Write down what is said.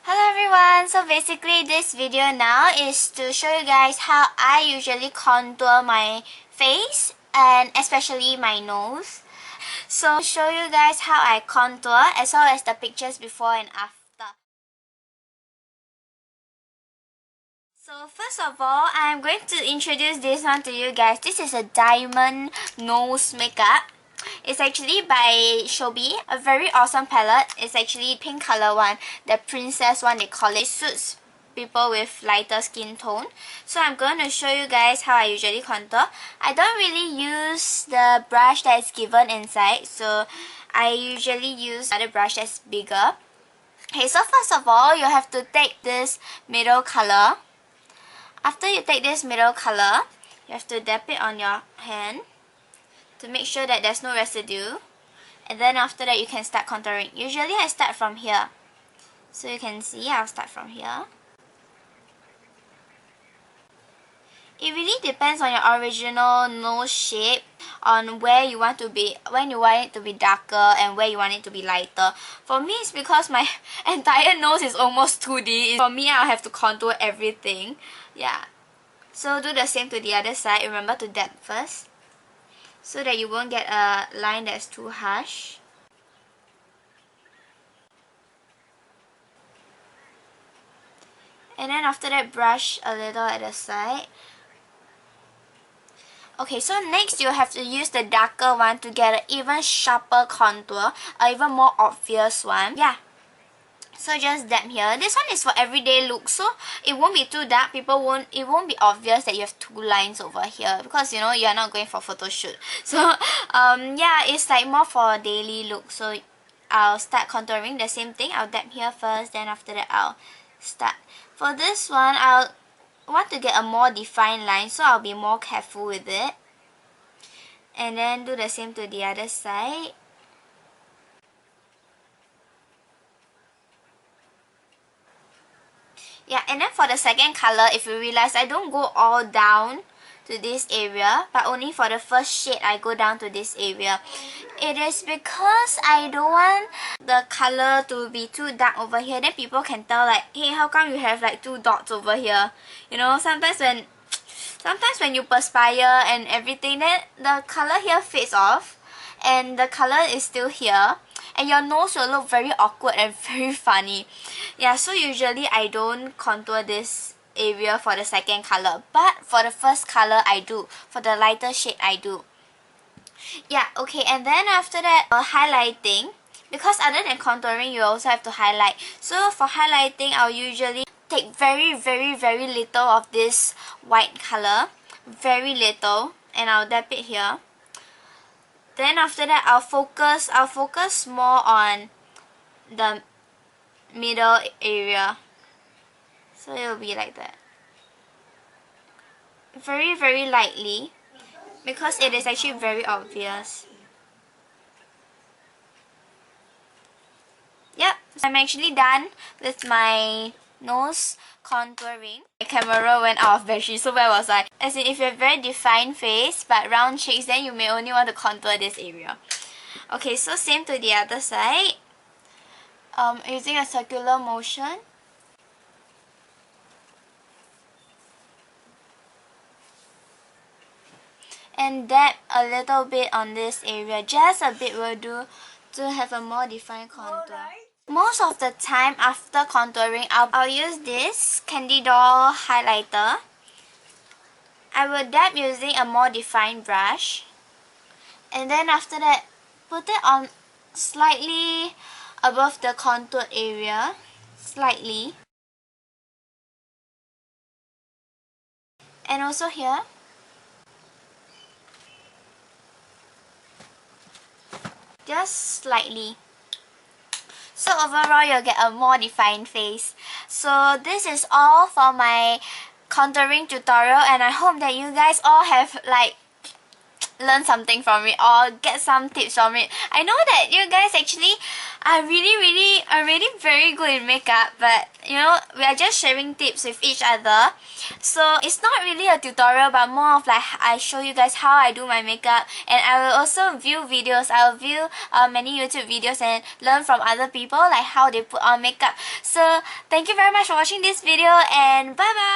Hello everyone, so basically this video now is to show you guys how I usually contour my face and especially my nose. So show you guys how I contour as well as the pictures before and after. So first of all, I'm going to introduce this one to you guys. This is a diamond nose makeup. It's actually by Shobi, a very awesome palette. It's actually pink color one, the princess one they call it. It suits people with lighter skin tone. So I'm going to show you guys how I usually contour. I don't really use the brush that is given inside, so I usually use another brush that's bigger. Okay, so first of all, you have to take this middle color. After you take this middle color, you have to dab it on your hand to make sure that there's no residue, and then after that you can start contouring. Usually I start from here, so you can see I'll start from here. It really depends on your original nose shape, on where you want to be, when you want it to be darker and where you want it to be lighter. For me, it's because my entire nose is almost 2D. For me, I'll have to contour everything. Yeah. So do the same to the other side. Remember to dab first, so that you won't get a line that's too harsh. And then after that, brush a little at the side. Okay, so next you have to use the darker one to get an even sharper contour, or even more obvious one. Yeah. So just dab here. This one is for everyday look, so it won't be too dark. It won't be obvious that you have two lines over here, because you know you're not going for photo shoot. So yeah, it's like more for daily look. So I'll start contouring the same thing. I'll dab here first, then after that I'll start. For this one, I'll want to get a more defined line, so I'll be more careful with it. And then do the same to the other side. Yeah, and then for the second color, if you realize, I don't go all down to this area, but only for the first shade I go down to this area. It is because I don't want the color to be too dark over here. Then people can tell like, hey, how come you have like two dots over here? You know, sometimes when you perspire and everything, then the color here fades off and the color is still here, and your nose will look very awkward and very funny. Yeah, so usually I don't contour this area for the second color, but for the first color I do. For the lighter shade I do. Yeah, okay, and then after that, highlighting. Because other than contouring, you also have to highlight. So for highlighting, I'll usually take very little of this white color. Very little. And I'll dab it here. Then after that, I'll focus more on the middle area. So it'll be like that. Very lightly, because it is actually very obvious. Yep, so I'm actually done with my nose contouring. My camera went out of battery, so where was I? As in, if you have very defined face but round cheeks, then you may only want to contour this area. Okay, so same to the other side. Using a circular motion. And dab a little bit on this area. Just a bit will do to have a more defined contour. Most of the time after contouring, I'll use this CandyDoll highlighter. I will dab using a more defined brush. And then after that, put it on slightly above the contour area. Slightly. And also here. Just slightly. So overall, you'll get a more defined face. So this is all for my contouring tutorial, and I hope that you guys all have like learn something from it or get some tips from it. I know that you guys actually are really very good in makeup, but you know, we are just sharing tips with each other. So it's not really a tutorial, but more of like I show you guys how I do my makeup, and I will also view videos. I will view many YouTube videos and learn from other people like how they put on makeup. So thank you very much for watching this video, and bye bye.